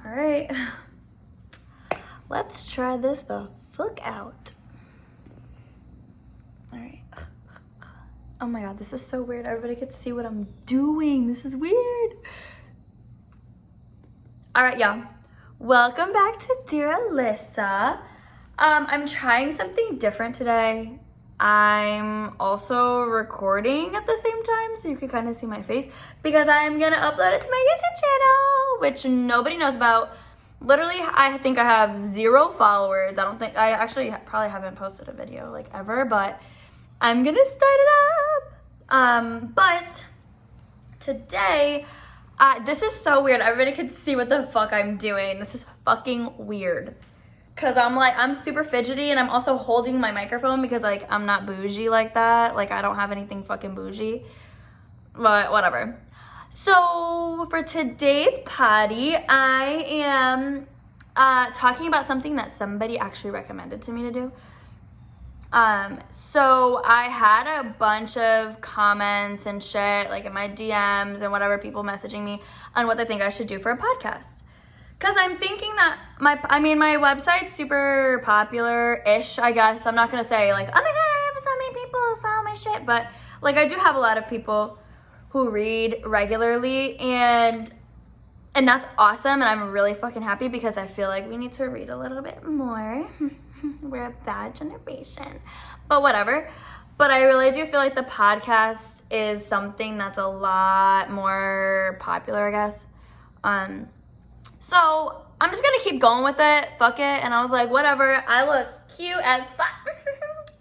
All right. Let's try this the fuck out. All right. Oh my God, this is so weird. Everybody could see what I'm doing. This is weird. All right, y'all. Welcome back to Dear Alissa. I'm trying something different today. I'm also recording at the same time, so you can kind of see my face, because I'm gonna upload it to my YouTube channel, which nobody knows about. Literally, I think I have 0 followers. I actually probably haven't posted a video like ever, but I'm gonna start it up. But today, this is so weird. Everybody can see what the fuck I'm doing. This is fucking weird. Cause I'm super fidgety, and I'm also holding my microphone because like I'm not bougie like that. Like I don't have anything fucking bougie, but whatever. So for today's potty, I am talking about something that somebody actually recommended to me to do. So I had a bunch of comments and shit, like in my DMs and whatever, people messaging me on what they think I should do for a podcast. Cause I'm thinking that my website's super popular-ish, I guess. I'm not gonna say like, oh my God, I have so many people who follow my shit, but like I do have a lot of people who read regularly, and that's awesome, and I'm really fucking happy because I feel like we need to read a little bit more. We're a bad generation, but whatever. But I really do feel like the podcast is something that's a lot more popular, I guess. So I'm just gonna keep going with it. Fuck it. And I was like, whatever. I look cute as fuck.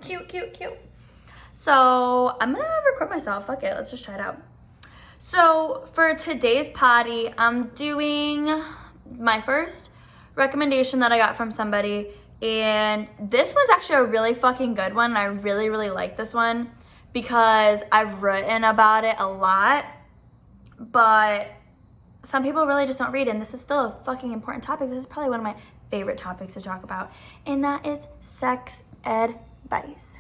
Cute. So I'm gonna record myself. Fuck it. Let's just try it out. So for today's potty, I'm doing my first recommendation that I got from somebody. And this one's actually a really fucking good one. I really, really like this one because I've written about it a lot. But some people really just don't read, and this is still a fucking important topic. This is probably one of my favorite topics to talk about, and that is sex advice.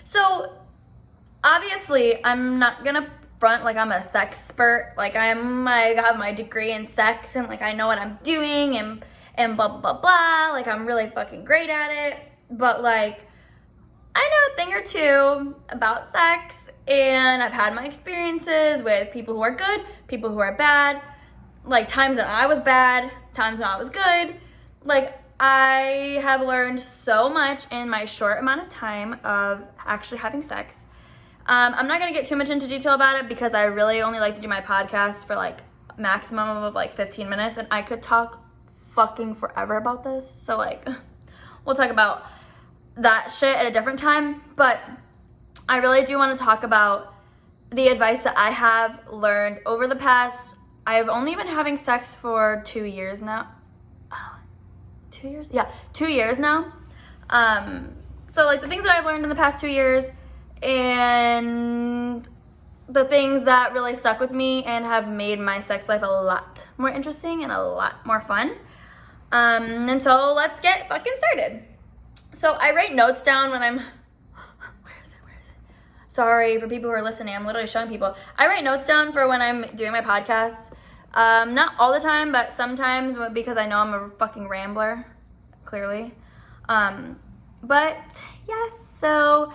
So obviously I'm not gonna front like I'm a sex expert. Like I have my degree in sex, and like I know what I'm doing, and blah blah blah. Like I'm really fucking great at it, but like I know a thing or two about sex, and I've had my experiences with people who are good, people who are bad. Like times when I was bad, times when I was good. Like I have learned so much in my short amount of time of actually having sex. I'm not gonna get too much into detail about it because I really only like to do my podcast for like maximum of like 15 minutes, and I could talk fucking forever about this. So like we'll talk about that shit at a different time. But I really do want to talk about the advice that I have learned over the past. I've only been having sex for 2 years now. Oh, 2 years? Yeah, 2 years now. So like the things that I've learned in the past 2 years, and the things that really stuck with me and have made my sex life a lot more interesting and a lot more fun. And so let's get fucking started. So I write notes down when I'm, where is it? Sorry for people who are listening, I'm literally showing people. I write notes down for when I'm doing my podcasts. Not all the time, but sometimes because I know I'm a fucking rambler, clearly. But yes, so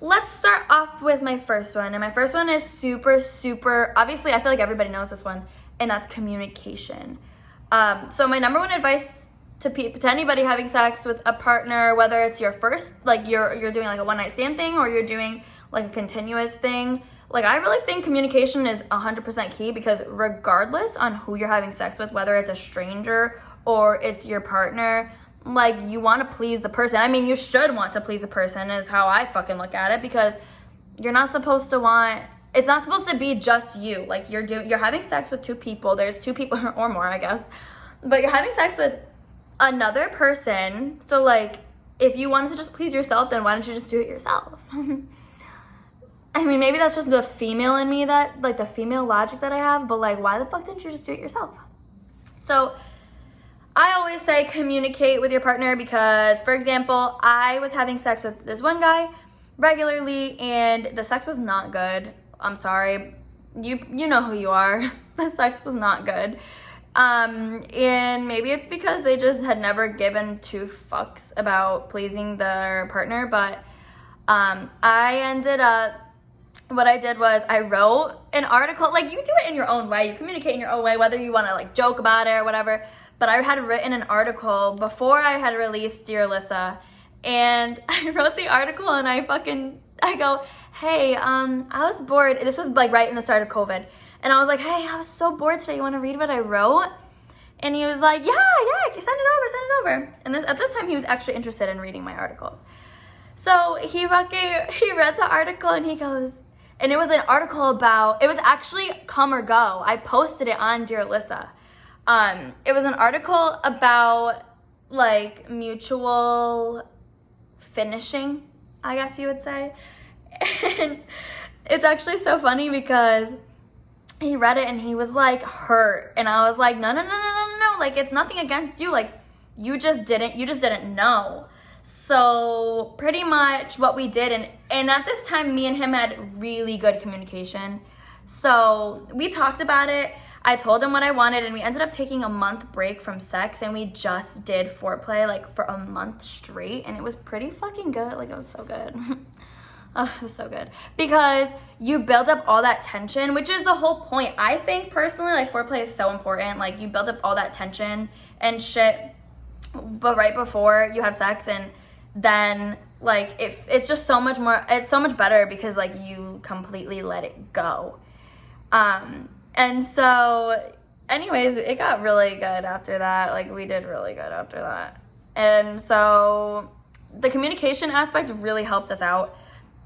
let's start off with my first one. And my first one is super, obviously I feel like everybody knows this one, and that's communication. So my number one advice to anybody having sex with a partner, whether it's your first, like you're doing like a one night stand thing, or you're doing like a continuous thing, like I really think communication is 100% key, because regardless on who you're having sex with, whether it's a stranger or it's your partner, like you want to please the person. I mean, you should want to please the person is how I fucking look at it, because you're not supposed to want, it's not supposed to be just you. Like you're having sex with 2 people. There's 2 people or more, I guess, but you're having sex with another person. So like if you wanted to just please yourself, then why don't you just do it yourself? I mean, maybe that's just the female in me, that like the female logic that I have, but like why the fuck didn't you just do it yourself? So I always say communicate with your partner, because for example, I was having sex with this one guy regularly, and the sex was not good. I'm sorry, you know who you are. The sex was not good. And maybe it's because they just had never given two fucks about pleasing their partner, but I ended up, what I did was I wrote an article. Like, you do it in your own way, you communicate in your own way, whether you want to like joke about it or whatever. But I had written an article before I had released Dear Alissa, and I wrote the article and I go, hey, I was bored. This was like right in the start of COVID. And I was like, hey, I was so bored today. You want to read what I wrote? And he was like, yeah, send it over. And at this time, he was actually interested in reading my articles. So he read the article and he goes, and it was an article about, it was actually Come or Go. I posted it on Dear Alissa. It was an article about like mutual finishing, I guess you would say. And it's actually so funny because he read it and he was like hurt. And I was like, no. Like, it's nothing against you. Like, you just didn't know. So pretty much what we did, and at this time, me and him had really good communication. So we talked about it. I told him what I wanted, and we ended up taking a month break from sex, and we just did foreplay like for a month straight, and it was pretty fucking good. Like, it was so good. Oh, it was so good. Because you build up all that tension, which is the whole point. I think personally, like, foreplay is so important. Like, you build up all that tension and shit, but right before you have sex, and then like it's just so much more, it's so much better because like you completely let it go. And so anyways, it got really good after that. Like, we did really good after that. And so the communication aspect really helped us out.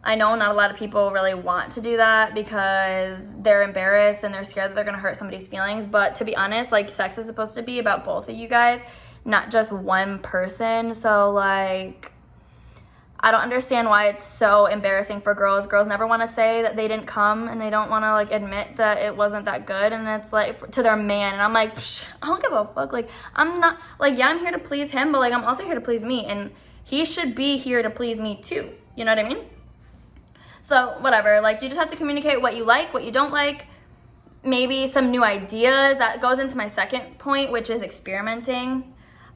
I know not a lot of people really want to do that because they're embarrassed and they're scared that they're gonna hurt somebody's feelings. But to be honest, like, sex is supposed to be about both of you guys, not just one person. So like, I don't understand why it's so embarrassing for girls. Girls never want to say that they didn't come, and they don't want to like admit that it wasn't that good, and it's like to their man. And I'm like, I don't give a fuck. Like, I'm not like, yeah, I'm here to please him, but like, I'm also here to please me, and he should be here to please me too. You know what I mean? So whatever, like, you just have to communicate what you like, what you don't like, maybe some new ideas. That goes into my second point, which is experimenting.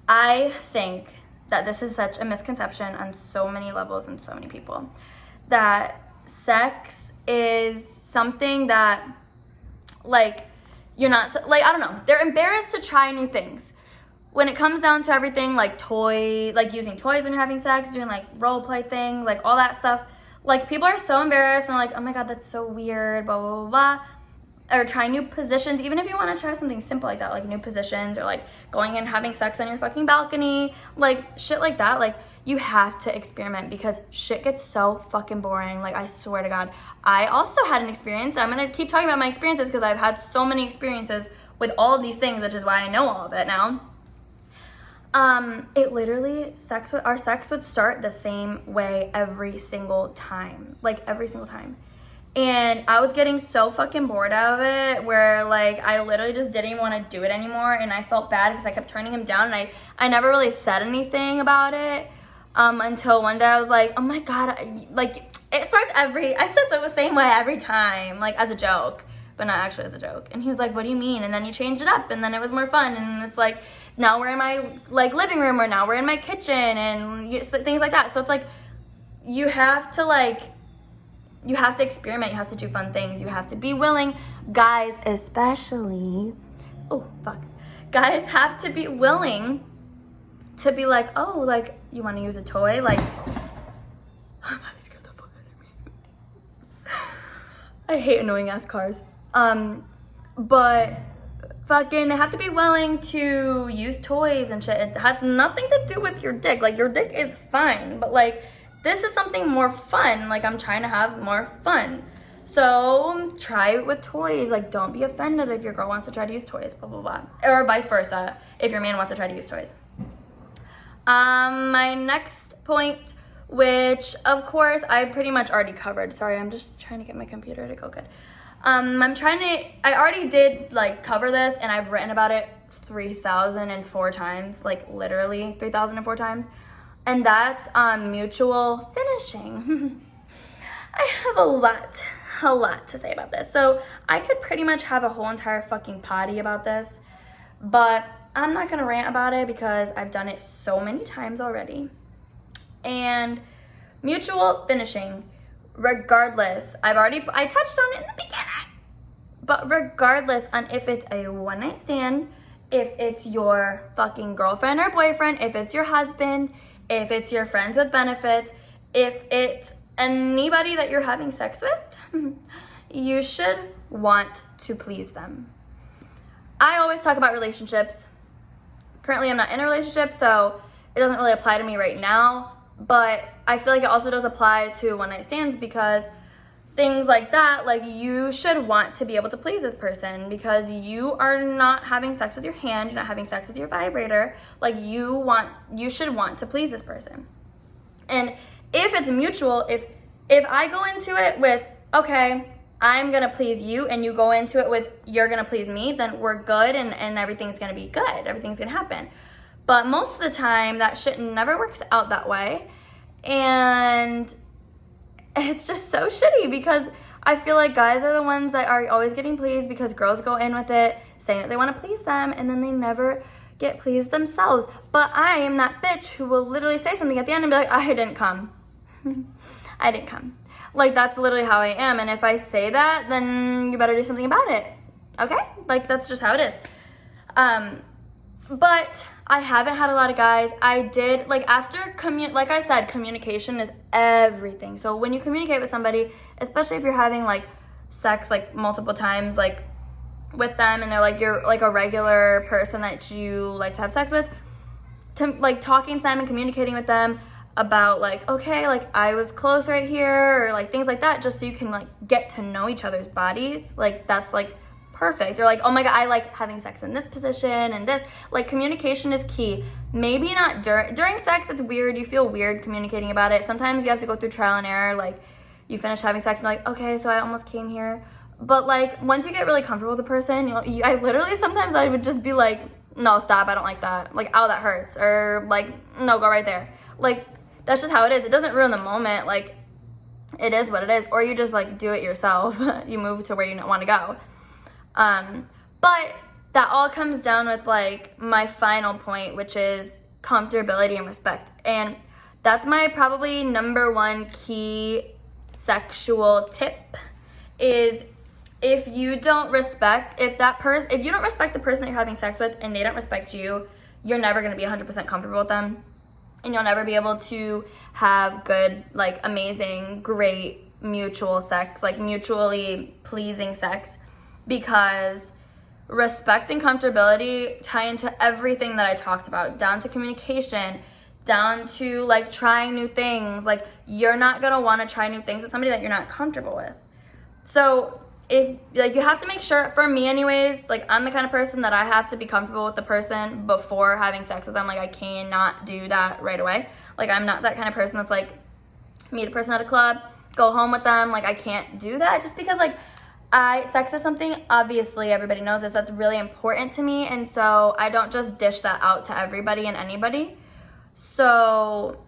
I think that this is such a misconception on so many levels and so many people, that sex is something that, like, you're not, like, I don't know, they're embarrassed to try new things. When it comes down to everything, like using toys when you're having sex, doing like role play thing, like all that stuff, like, people are so embarrassed and like, oh my God, that's so weird, blah, blah, blah, blah. Or try new positions, even if you want to try something simple like that, like new positions, or like going and having sex on your fucking balcony, like shit like that. Like, you have to experiment because shit gets so fucking boring. Like, I swear to God. I also had an experience. I'm gonna keep talking about my experiences because I've had so many experiences with all of these things, which is why I know all of it now. It literally, our sex would start the same way every single time. Like, every single time. And I was getting so fucking bored of it, where like, I literally just didn't even want to do it anymore. And I felt bad because I kept turning him down, and I never really said anything about it, until one day I was like, oh my God, like, it starts I said so the same way every time, like, as a joke, but not actually as a joke. And he was like, what do you mean? And then you changed it up, and then it was more fun. And it's like, now we're in my like living room, or now we're in my kitchen, and things like that. So it's like, you have to experiment, you have to do fun things, you have to be willing. Guys especially, guys have to be willing to be like, oh, like, you want to use a toy? Like, I'm scared the fuck out of me. I hate annoying ass cars. But fucking, they have to be willing to use toys and shit. It has nothing to do with your dick. Like, your dick is fine, but like, this is something more fun. Like, I'm trying to have more fun. So try it with toys. Like, don't be offended if your girl wants to try to use toys, blah, blah, blah. Or vice versa, if your man wants to try to use toys. My next point, which of course I pretty much already covered. Sorry, I'm just trying to get my computer to go good. I already did like cover this, and I've written about it 3,004 times, like literally 3,004 times. And that's mutual finishing. I have a lot to say about this. So I could pretty much have a whole entire fucking potty about this. But I'm not gonna rant about it because I've done it so many times already. And mutual finishing, regardless, I touched on it in the beginning, but regardless on if it's a one-night stand, if it's your fucking girlfriend or boyfriend, if it's your husband, if it's your friends with benefits, if it's anybody that you're having sex with, you should want to please them. I always talk about relationships. Currently, I'm not in a relationship, so it doesn't really apply to me right now, but I feel like it also does apply to one-night stands because things like that, like you should want to be able to please this person because you are not having sex with your hand, you're not having sex with your vibrator, like you should want to please this person. And if it's mutual, if I go into it with, okay, I'm gonna please you, and you go into it with, you're gonna please me, then we're good and everything's gonna be good, everything's gonna happen. But most of the time, that shit never works out that way. And it's just so shitty because I feel like guys are the ones that are always getting pleased because girls go in with it saying that they want to please them and then they never get pleased themselves. But I am that bitch who will literally say something at the end and be like, I didn't come. I didn't come. Like, that's literally how I am. And if I say that, then you better do something about it. Okay? Like, that's just how it is. But I haven't had a lot of guys. I did, like, like I said, communication is everything. So when you communicate with somebody, especially if you're having, like, sex, like, multiple times, like, with them, and they're, like, you're, like, a regular person that you like to have sex with, like, talking to them and communicating with them about, like, okay, like, I was close right here, or, like, things like that, just so you can, like, get to know each other's bodies. Like, that's, like, perfect. Or like, oh my God, I like having sex in this position and this. Like, communication is key. Maybe not during sex, it's weird. You feel weird communicating about it. Sometimes you have to go through trial and error. Like, you finish having sex and you're like, okay, so I almost came here. But like, once you get really comfortable with the person, I literally, sometimes I would just be like, no, stop, I don't like that. Like, ow, that hurts. Or like, no, go right there. Like, that's just how it is. It doesn't ruin the moment. Like, it is what it is. Or you just like do it yourself. You move to where you want to go. But that all comes down with like my final point, which is comfortability and respect. And that's my probably number one key sexual tip is if you don't respect, if you don't respect the person that you're having sex with and they don't respect you, you're never going to be 100% comfortable with them. And you'll never be able to have good, like amazing, great mutual sex, like mutually pleasing sex. Because respect and comfortability tie into everything that I talked about, down to communication, down to like trying new things. Like, you're not gonna want to try new things with somebody that you're not comfortable with. So if like, you have to make sure, for me anyways, like I'm the kind of person that I have to be comfortable with the person before having sex with them. Like, I cannot do that right away. Like, I'm not that kind of person that's like, meet a person at a club, go home with them. Like, I can't do that just because like, sex is something, obviously everybody knows this, that's really important to me, and so I don't just dish that out to everybody and anybody. So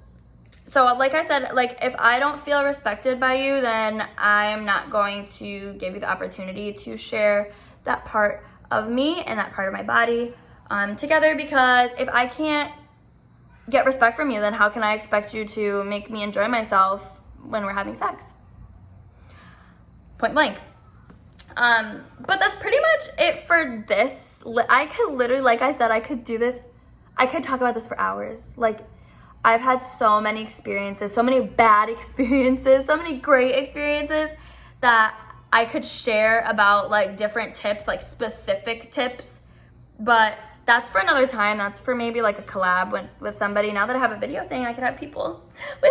like I said, like if I don't feel respected by you, then I'm not going to give you the opportunity to share that part of me and that part of my body together, because if I can't get respect from you, then how can I expect you to make me enjoy myself when we're having sex? Point blank. But that's pretty much it for this. I could literally, like I said, I could do this. I could talk about this for hours. Like, I've had so many experiences, so many bad experiences, so many great experiences that I could share about like different tips, like specific tips. But that's for another time. That's for maybe like a collab with somebody. Now that I have a video thing, I could have people with